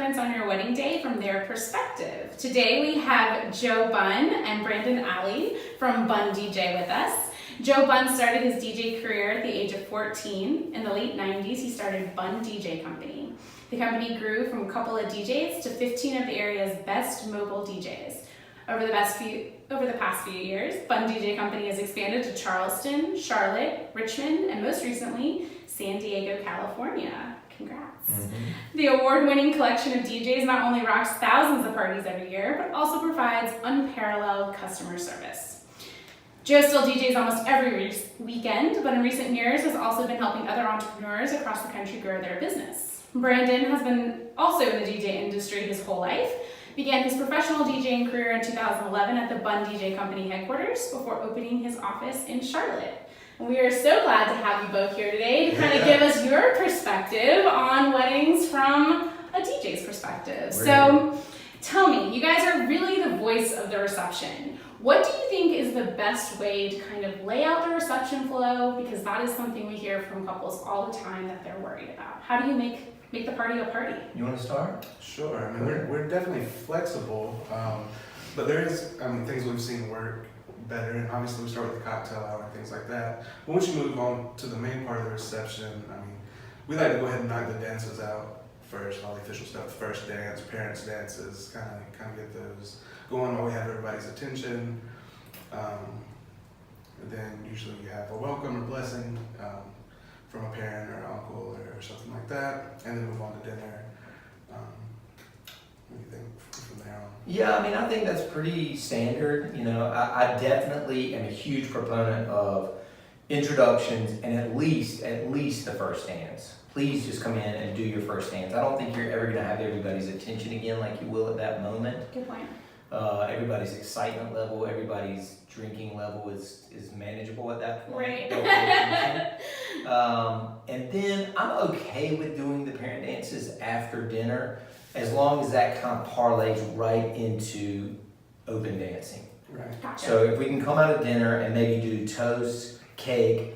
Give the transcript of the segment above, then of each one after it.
moments on your wedding day from their perspective. Today we have Joe Bunn and Brandon Alley from Bunn DJ with us. Joe Bunn started his DJ career at the age of 14. In the late 90s, he started Bunn DJ Company. The company grew from a couple of DJs to 15 of the area's best mobile DJs. Over the past few years, Bunn DJ Company has expanded to Charleston, Charlotte, Richmond, and most recently, San Diego, California. Congrats. The award-winning collection of DJs not only rocks thousands of parties every year, but also provides unparalleled customer service. Joe still DJs almost every weekend, but in recent years has also been helping other entrepreneurs across the country grow their business. Brandon has been also in the DJ industry his whole life, began his professional DJing career in 2011 at the Bunn DJ Company headquarters before opening his office in Charlotte. And we are so glad to have you both here today to kind of give us your perspective on weddings from a DJ's perspective. So tell me, you guys are really the voice of the reception. What do you think is the best way to kind of lay out the reception flow? Because that is something we hear from couples all the time that they're worried about. How do you make the party a party? You want to start? Sure. I mean, we're definitely flexible, but there is, things we've seen work better, and obviously we start with the cocktail hour and things like that. But once you move on to the main part of the reception, we like to go ahead and knock the dances out first, all the official stuff. First dance, parents' dances, kind of get those going while we have everybody's attention. And then usually you have a welcome or blessing from a parent or uncle or something like that, and then move on to dinner. What do you think from there on? Yeah, I think that's pretty standard. I definitely am a huge proponent of introductions and at least the first dance. Please just come in and do your first dance. I don't think you're ever going to have everybody's attention again like you will at that moment. Good point. Everybody's excitement level, everybody's drinking level is manageable at that point. Right. And then I'm okay with doing the parent dances after dinner as long as that kind of parlays right into open dancing. Right. Gotcha. So if we can come out of dinner and maybe do toast, cake,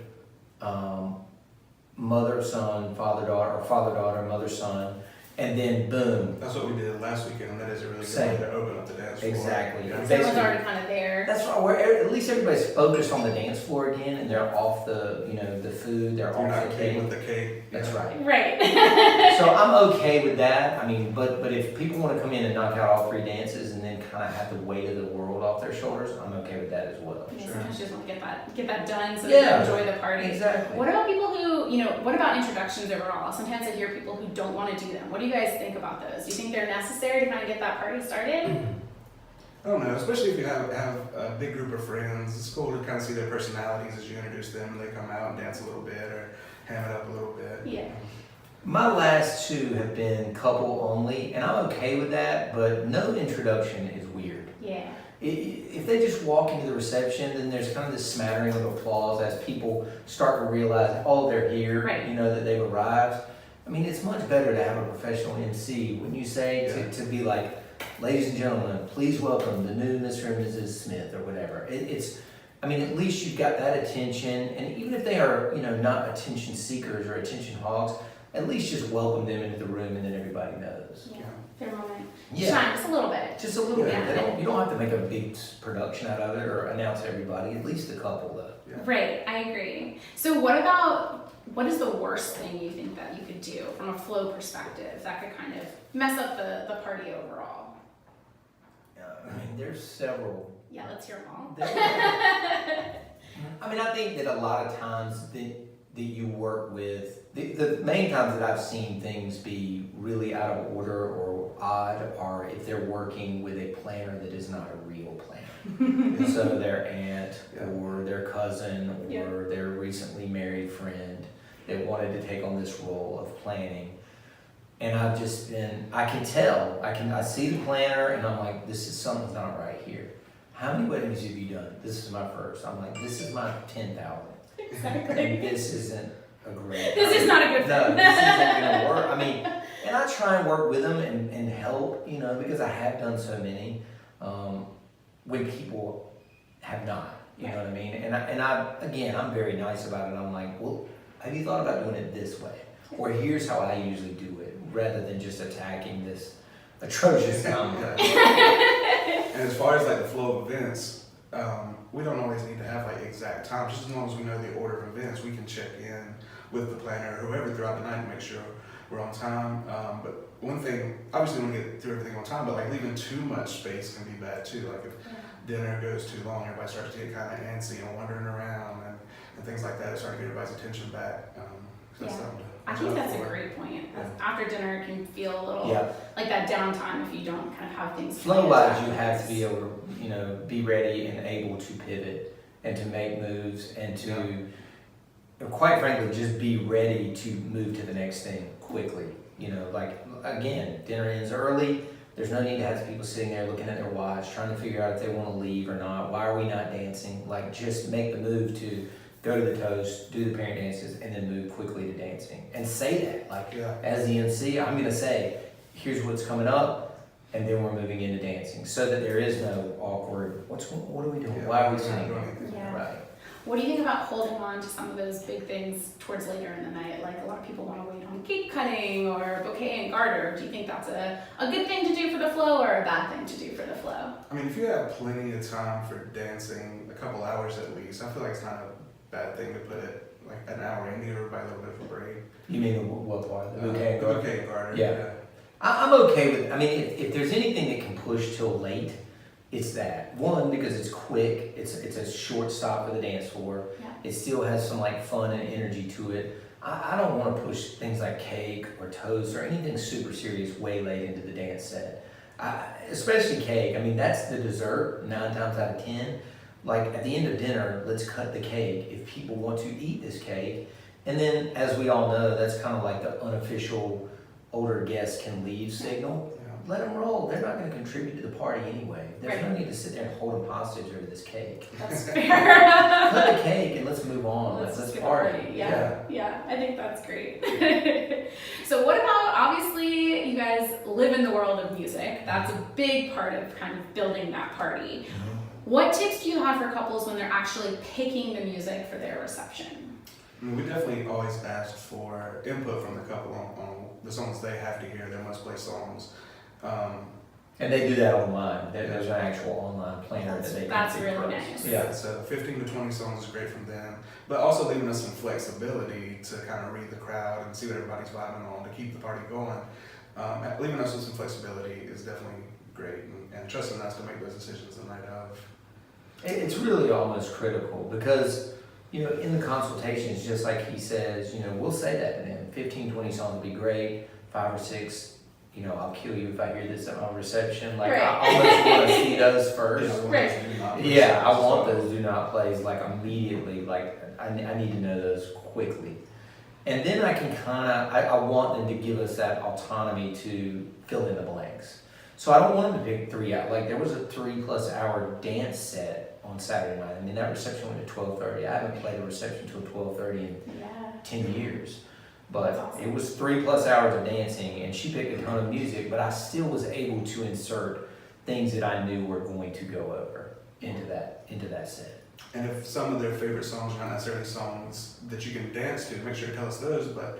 mother-son, father-daughter, or father-daughter, mother-son, and then boom. That's what we did last weekend, and that is a really good Same. way to open up the dance floor. Exactly. Yeah. Everyone's already kind of there. That's right. Where at least everybody's focused on the dance floor again, and they're off the the food. They're You're off not the kidding cake. with the cake. That's right. Right. So I'm okay with that. But if people want to come in and knock out all three dances and then kind of have the weight of the world off their shoulders, I'm okay with that as well. Yeah, Sure. sometimes you just want to get that done so Yeah. they can enjoy the party. Exactly. What about people who, what about introductions overall? Sometimes I hear people who don't want to do them. What do you guys think about those? Do you think they're necessary to kind of get that party started? I don't know, especially if you have a big group of friends. It's cool to kind of see their personalities as you introduce them. They come out and dance a little bit or ham it up a little bit. Yeah. My last two have been couple only, and I'm okay with that. But no introduction is weird. Yeah. If they just walk into the reception, then there's kind of this smattering of applause as people start to realize, oh, they're here, Right. that they've arrived. It's much better to have a professional MC when you say to be like, ladies and gentlemen, please welcome the new Mr. and Mrs. Smith or whatever. At least you've got that attention, and even if they are, not attention seekers or attention hogs, at least just welcome them into the room and then everybody knows. Yeah. Fair moment. Yeah. Shine just a little bit. Just a little Yeah. bit. You don't have to make a big production out of it or announce everybody, at least a couple though. Yeah. Right, I agree. So what is the worst thing you think that you could do from a flow perspective that could kind of mess up the party overall? There's several. Yeah, let's hear them all. I think that a lot of times that you work with, the main times that I've seen things be really out of order or odd are if they're working with a planner that is not a real planner. So their aunt or their cousin or their recently married friend that wanted to take on this role of planning. And I've just been, I can tell, I see the planner and I'm like, something's not right here. How many weddings have you done? This is my first. I'm like, this is my 10,000. Exactly. And this isn't a great. This is not a good No, thing. this isn't gonna work. And I try and work with them and help, because I have done so many, when people have not, you know what I mean? And I'm very nice about it. I'm like, well, have you thought about doing it this way? Or here's how I usually do it, rather than just attacking this atrocious sound. And as far as like the flow of events, we don't always need to have like exact times. Just as long as we know the order of events, we can check in with the planner or whoever throughout the night to make sure we're on time. But one thing, obviously we want to get through everything on time, but like leaving too much space can be bad too. Like if dinner goes too long, everybody starts to get kind of antsy and wandering around and things like that. It's starting to get everybody's attention back. So that's something to I think that's a look for. great point. Yeah. After dinner, it can feel a little Yeah. like that downtime if you don't kind of have things. Flow-wise, you have to be able to, be ready and able to pivot and to make moves and to, quite frankly, just be ready to move to the next thing quickly. Like, again, dinner ends early. There's no need to have people sitting there looking at their watch, trying to figure out if they want to leave or not. Why are we not dancing? Like, just make the move to go to the toast, do the parent dances, and then move quickly to dancing. And say that. Like, as the MC, I'm going to say, here's what's coming up, and then we're moving into dancing. So that there is no awkward, what are we doing? Why are we singing? Yeah. Right. What do you think about holding on to some of those big things towards later in the night? Like a lot of people want to wait on cake cutting or bouquet and garter. Do you think that's a good thing to do for the flow or a bad thing to do for the flow? I mean, if you have plenty of time for dancing, a couple hours at least, I feel like it's not a bad thing to put it like an hour in, give everybody a little bit of a break. You mean what part? The bouquet and garter? Bouquet and garter. Yeah. I'm okay with, if there's anything that can push till late, it's that. One, because it's quick, it's a short stop for the dance floor. Yeah. It still has some like fun and energy to it. I don't want to push things like cake or toast or anything super serious way late into the dance set. Especially cake. That's the dessert 9 times out of 10. Like at the end of dinner, let's cut the cake if people want to eat this cake. And then, as we all know, that's kind of like the unofficial older guests can leave signal. Let them roll. They're not going to contribute to the party anyway. There's no need to sit there and hold them hostage over this cake. That's fair. Cut the cake and let's move on. Let's party. Yeah, I think that's great. So what about, obviously, you guys live in the world of music. That's a big part of kind of building that party. What tips do you have for couples when they're actually picking the music for their reception? We definitely always ask for input from the couple on the songs they have to hear, their must-play songs. And they do that online. There's an actual online planner that they can That's pick really from. nice. Yeah, so 15 to 20 songs is great from them, but also leaving us some flexibility to kind of read the crowd and see what everybody's vibing on to keep the party going. Leaving us with some flexibility is definitely great, and trusting us to make those decisions the night of. It's really almost critical because, in the consultations, just like he says, we'll say that to them. 15, 20 songs would be great. 5 or 6, I'll kill you if I hear this at my reception. Like, I almost want to see those first. I want those do not plays like immediately. Like, I need to know those quickly. And then I can I want them to give us that autonomy to fill in the blanks. So I don't want them to pick 3 out. Like, there was a 3+ hour dance set on Saturday night. That reception went to 12:30. I haven't played a reception till 12:30 in 10 years. But it was 3+ hours of dancing, and she picked a ton of music, but I still was able to insert things that I knew were going to go over into that set. And if some of their favorite songs are not necessarily songs that you can dance to, make sure to tell us those, but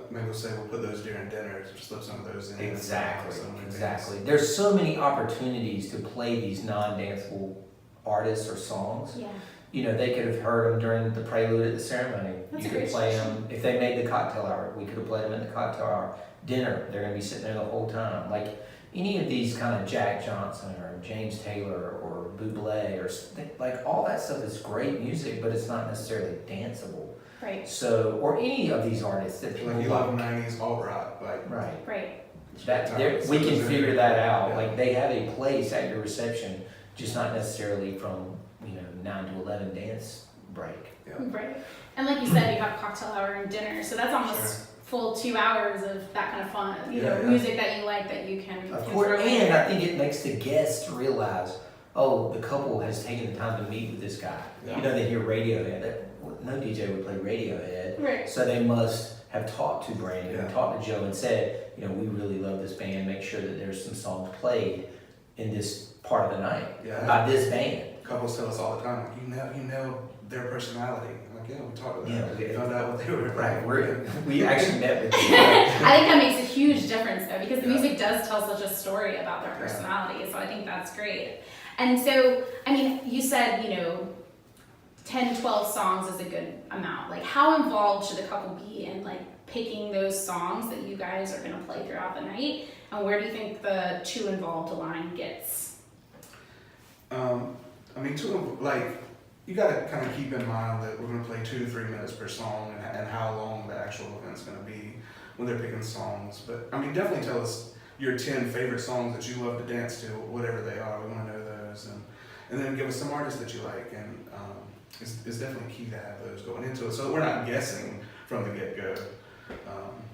maybe we'll say we'll put those during dinner to slip some of those in. Exactly. There's so many opportunities to play these non-danceable artists or songs. They could have heard them during the prelude at the ceremony. That's you a could great play suggestion. them if they made the cocktail hour. We could have played them at the cocktail hour. Dinner, they're going to be sitting there the whole time. Like any of these kind of Jack Johnson or James Taylor or Bublé or like all that stuff is great music, but it's not necessarily danceable. Right. So, or any of these artists that people like you love 90s alt rock, like right. that We can figure that out. Yeah. Like they have a place at your reception, just not necessarily from 9 to 11 dance break. Yeah. Right. And like you said, you have cocktail hour and dinner, so that's almost full 2 hours of that kind of fun, music that you like that you can. Of course, and I think it makes the guests realize, oh, the couple has taken the time to meet with this guy. Yeah. They hear Radiohead. No DJ would play Radiohead. Right. So they must have talked to Brandon, talked to Joe and said, we really love this band. Make sure that there's some songs played in this part of the night by this band. couples tell us all the time, like, you know their personality. I'm like, yeah, we talked to them. Yeah, We found out what they were Right, like. we actually met with them. I think that makes a huge difference though, because the music does tell such a story about their personality, so I think that's great. And so, I mean, you said, 10, 12 songs is a good amount. Like, how involved should a couple be in like picking those songs that you guys are going to play throughout the night? And where do you think the too involved line gets? I mean, you got to kind of keep in mind that we're going to play 2 to 3 minutes per song, and how long the actual event's going to be when they're picking songs. But I mean, definitely tell us your 10 favorite songs that you love to dance to, whatever they are. We want to know those, and then give us some artists that you like. And it's definitely key to have those going into it, so that we're not guessing from the get-go.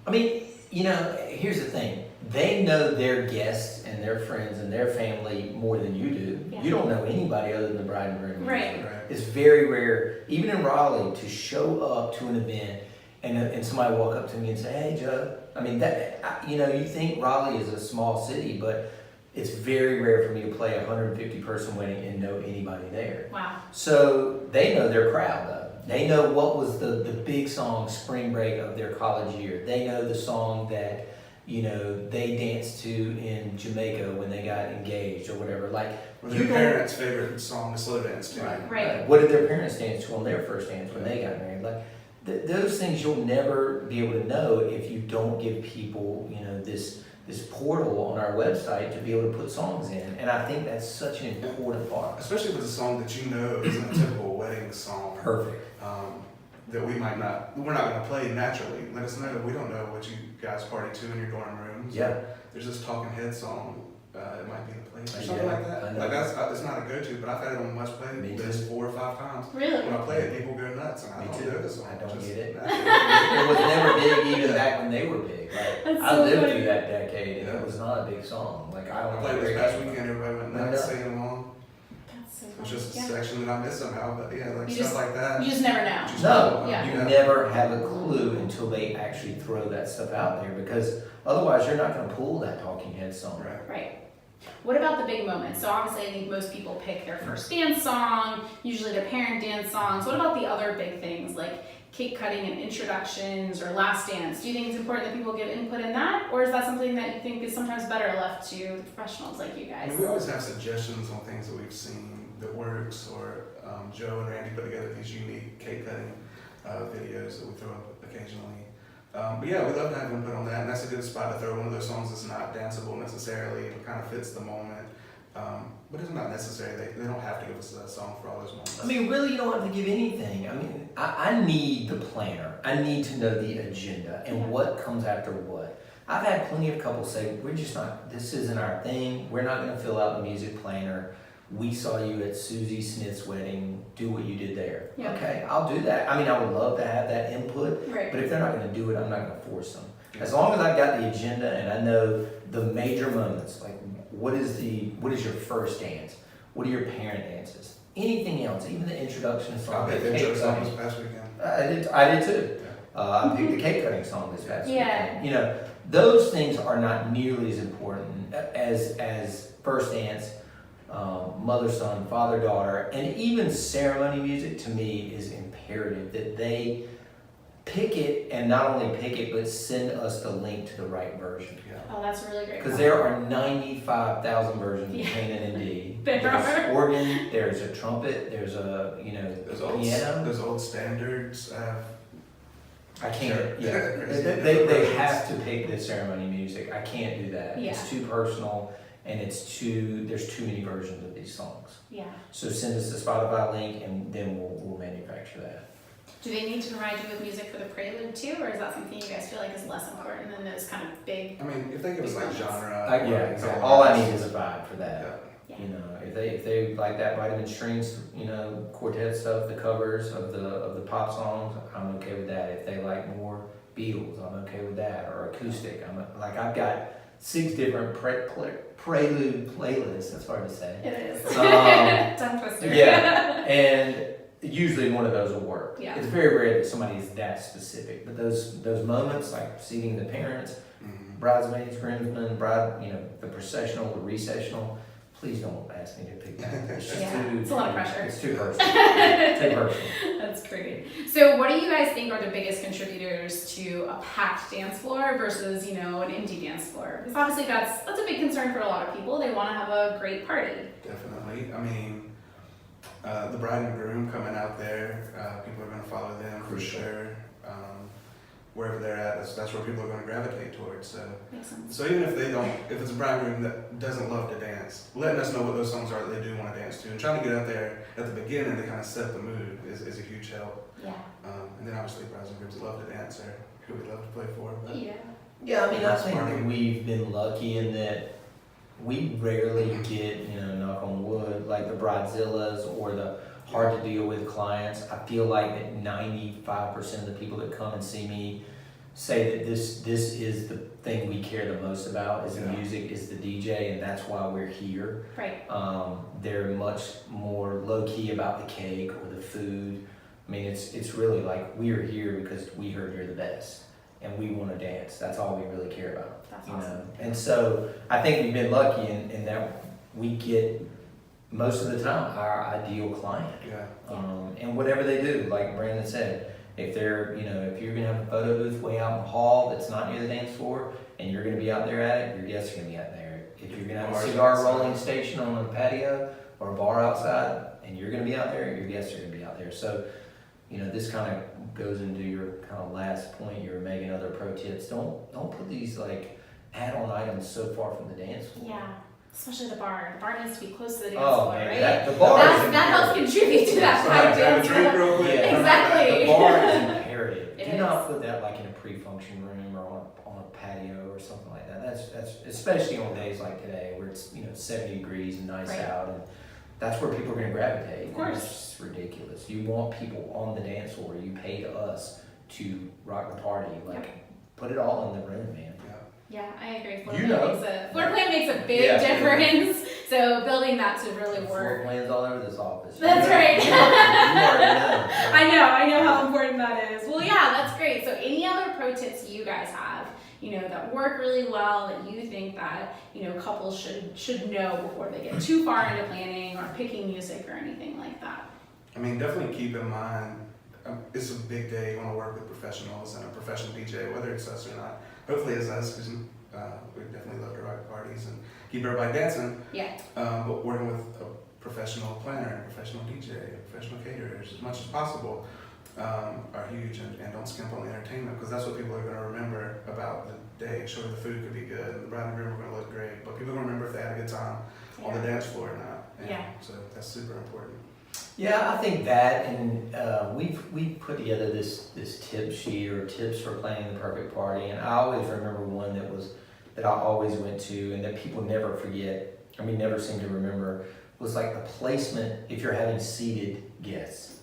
I mean, here's the thing. They know their guests and their friends and their family more than you do. Yeah. You don't know anybody other than the bride and groom. Right. It's very rare, even in Raleigh, to show up to an event and somebody walk up to me and say, "Hey, Joe." I mean, you think Raleigh is a small city, but it's very rare for me to play a 150-person wedding and know anybody there. Wow. So they know their crowd, though. They know what was the big song spring break of their college year. They know the song that, they danced to in Jamaica when they got engaged or whatever. Like, Or their parents' favorite song to slow dance to. Right. What did their parents dance to on their first dance when they got married? Like, those things you'll never be able to know if you don't give people, this portal on our website to be able to put songs in. And I think that's such an important part. Especially if it's a song that you know isn't a typical wedding song. Perfect. That we're not going to play naturally. Let us know. We don't know what you guys party to in your dorm rooms. Yeah. There's this Talking Head song. It might be the place or Yeah, something like I that. know. Like it's not a go-to, but I've had it on Must Play Me list too. 4 or 5 times. Really? When I play it, people go nuts, and I Me don't too. know the song. I don't Just get it. naturally. It was never big even back when they were big. Like, That's I so lived funny. through that decade and it was not a big song. Like, I I don't played know. this past weekend, everybody went I nuts know. singing along. That's so It was funny. just a Yeah. section that I missed somehow, but yeah, like You stuff just- like that. You just never know. Just No, Yeah. you never have a clue until they actually throw that stuff out there, because otherwise you're not going to pull that Talking Head song. Right. Right. What about the big moments? So obviously I think most people pick their first dance song, usually their parent dance songs. What about the other big things like cake cutting and introductions or last dance? Do you think it's important that people give input in that? Or is that something that you think is sometimes better left to the professionals like you I guys? mean, we always have suggestions on things that we've seen that works, or Joe and Randy put together these unique cake cutting videos that we throw up occasionally. But yeah, we love to have input on that, and that's a good spot to throw one of those songs that's not danceable necessarily. It kind of fits the moment, but it's not necessary. They don't have to give us a song for all those moments. I mean, really, you don't have to give anything. I mean, I need the planner. I need to know the agenda and what comes after what. I've had plenty of couples say, this isn't our thing. We're not going to fill out the music planner. We saw you at Susie Smith's wedding. Do what you did there. Yeah. Okay, I'll do that. I mean, I would love to have that input, Right. but if they're not going to do it, I'm not going to force them. As long as I've got the agenda and I know the major moments, like what is your first dance? What are your parent dances? Anything else, even the introduction I song. picked the the cake intro song cutting. this past weekend. I did too. Yeah. I picked the cake cutting song this past Yeah. weekend. Those things are not nearly as important as first dance, mother-son, father-daughter, and even ceremony music. To me is imperative that they pick it, and not only pick it, but send us the link to the right version. Yeah. Oh, that's a really great Because point. there are 95,000 versions Yeah. of Canaan and D. There There's are. organ, there's a trumpet, there's a piano. Those old standards have. I can't. Yeah, Crazy they have to pick the ceremony music. I can't do that. Yeah. It's too personal, and there's too many versions of these songs. Yeah. So send us the Spotify link, and then we'll manufacture that. Do they need to provide you with music for the prelude too, or is that something you guys feel like is less important than those kind of big? I mean, if they give us like genre. Yeah, exactly. All I need is a vibe for that. Yeah. Yeah. If they like that Vitamin Strings, quartet stuff, the covers of the pop songs, I'm okay with that. If they like more Beatles, I'm okay with that, or acoustic. I've got 6 different prelude playlists. That's hard to say. It is. Tongue twister. Yeah, and usually one of those will work. Yeah. It's very rare that somebody is that specific, but those moments like seating the parents, Mhm. bridesmaids, groomsmen, the processional, the recessional, please don't ask me to pick that. It's just It's a lot of pressure. It's too personal. Too personal. That's great. So what do you guys think are the biggest contributors to a packed dance floor versus, an empty dance floor? Because obviously that's a big concern for a lot of people. They want to have a great party. Definitely. I mean, the bride and groom coming out there, people are going to follow them for sure. Wherever they're at, that's where people are going to gravitate towards. So, Makes sense. so even if it's a bride and groom that doesn't love to dance, letting us know what those songs are that they do want to dance to, and trying to get out there at the beginning to kind of set the mood is a huge help. Yeah. And then obviously brides and grooms that love to dance are who we love to play for. But Yeah, I mean, I think that we've been lucky in that we rarely get, knock on wood, like the bridezillas or the hard to deal with clients. I feel like that 95% of the people that come and see me say that this is the thing we care the most about is the music, is the DJ, and that's why we're here. Right. They're much more low key about the cake or the food. I mean, it's really like we're here because we heard you're the best and we want to dance. That's all we really care about. That's awesome. And so I think we've been lucky in that we get most of the time our ideal client. Yeah. And whatever they do, like Brandon said, if they're, if you're gonna have a photo booth way out in the hall that's not near the dance floor and you're gonna be out there at it, your guests are gonna be out there. If you're gonna have a cigar rolling station on a patio or a bar outside and you're gonna be out there, your guests are gonna be out there. So, this kind of goes into your kind of last point you were making, other pro tips. Don't put these like add-on items so far from the dance floor. Yeah. Especially the bar. The bar needs to be close to the dance Oh, floor, man, right? the bar that helps contribute to that packed dance floor. Exactly. The bar is imperative. It Do not is. put that like in a pre-function room or on a patio or something like that. That's especially on days like today where it's 70 degrees and nice Right. out, and that's where people are going to gravitate. Of course. It's just ridiculous. You want people on the dance floor. You pay to us to rock the party. Put it all in the room, man. Yeah, I agree. Floor plan makes a big difference. So building that to really Floor work. plans all over this office. That's right. You already know. I know how important that is. Well, yeah, that's great. So any other pro tips you guys have, that work really well that you think that, couples should know before they get too far into planning or picking music or anything like that? I mean, definitely keep in mind, it's a big day. You want to work with professionals and a professional DJ, whether it's us or not. Hopefully it's us, because we definitely love to rock parties and keep everybody dancing. Yeah. But working with a professional planner, a professional DJ, professional caterers, as much as possible, are huge. And don't skimp on the entertainment, because that's what people are going to remember about the day. Sure, the food could be good, and the bride and groom are going to look great, but people are going to remember if they had a good time on the dance floor or not. And so that's super important. Yeah, I think that, and we put together this tip sheet or tips for planning the perfect party, and I always remember one that I always went to, and that people never forget. Never seem to remember, was like the placement if you're having seated guests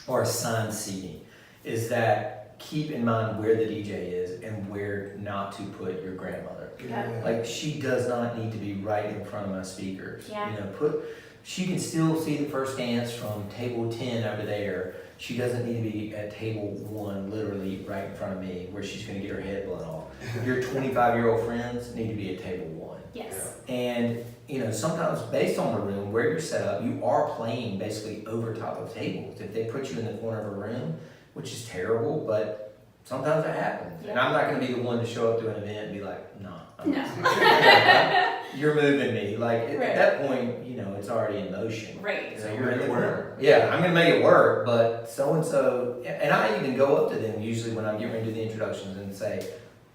or assigned seating. Is that keep in mind where the DJ is and where not to put your grandmother. Yeah. Like she does not need to be right in front of my speakers. Yeah. She can still see the first dance from table 10 over there. She doesn't need to be at table 1, literally right in front of me, where she's going to get her head blown off. Your 25-year-old friends need to be at table 1. Yes. And, sometimes based on the room, where you're set up, you are playing basically over top of tables. If they put you in the corner of a room, which is terrible, but sometimes it happens. Yeah. And I'm not going to be the one to show up to an event and be like, nah. No. You're moving me. Like, at Right. that point, it's already in motion. Right. So you're in the corner. Yeah, I'm going to make it work, but so-and-so, and I even go up to them usually when I'm getting ready to do the introductions and say,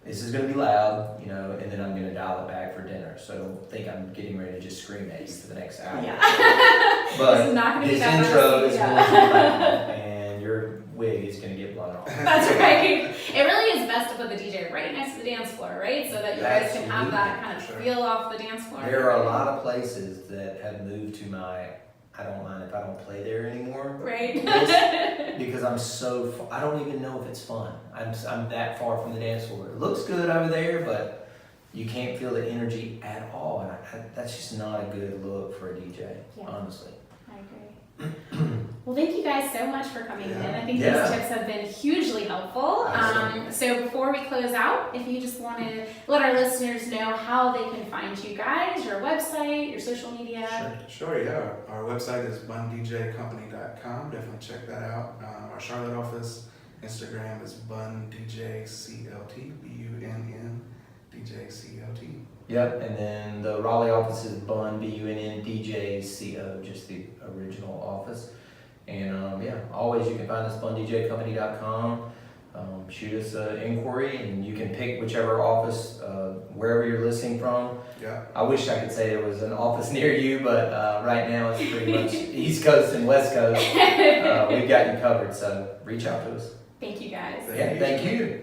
this is going to be loud, and then I'm going to dial it back for dinner. So don't think I'm getting ready to just scream at you for the next hour. Yeah. But This is not gonna be this that intro much. is Yeah. going to be loud, and your wig is going to get blown off. That's right. It really is best to put the DJ right next to the dance floor, right? So that you guys can have that kind of feel off the dance floor. There are a lot of places that have moved to I don't mind if I don't play there anymore. Right. Because I don't even know if it's fun. I'm that far from the dance floor. It looks good over there, but you can't feel the energy at all. And that's just not a good look for a DJ, honestly. I agree. Well, Well, thank you guys so much for coming in. I think Yeah. these tips have been hugely helpful. So before we close out, if you just want to let our listeners know how they can find you guys, your website, your social media. Sure, yeah. Our website is BunnDJCompany.com. Definitely check that out. Our Charlotte office, Instagram is Bunn DJ CLT, BUNN DJ CLT. Yep, and then the Raleigh office is Bunn, BUNN DJ CO, just the original office. And always you can find us BunnDJCompany.com. Shoot us an inquiry, and you can pick whichever office, wherever you're listening from. Yeah. I wish I could say there was an office near you, but right now it's pretty much East Coast and West Coast. We've got you covered, so reach out to us. Thank you guys. Thank you.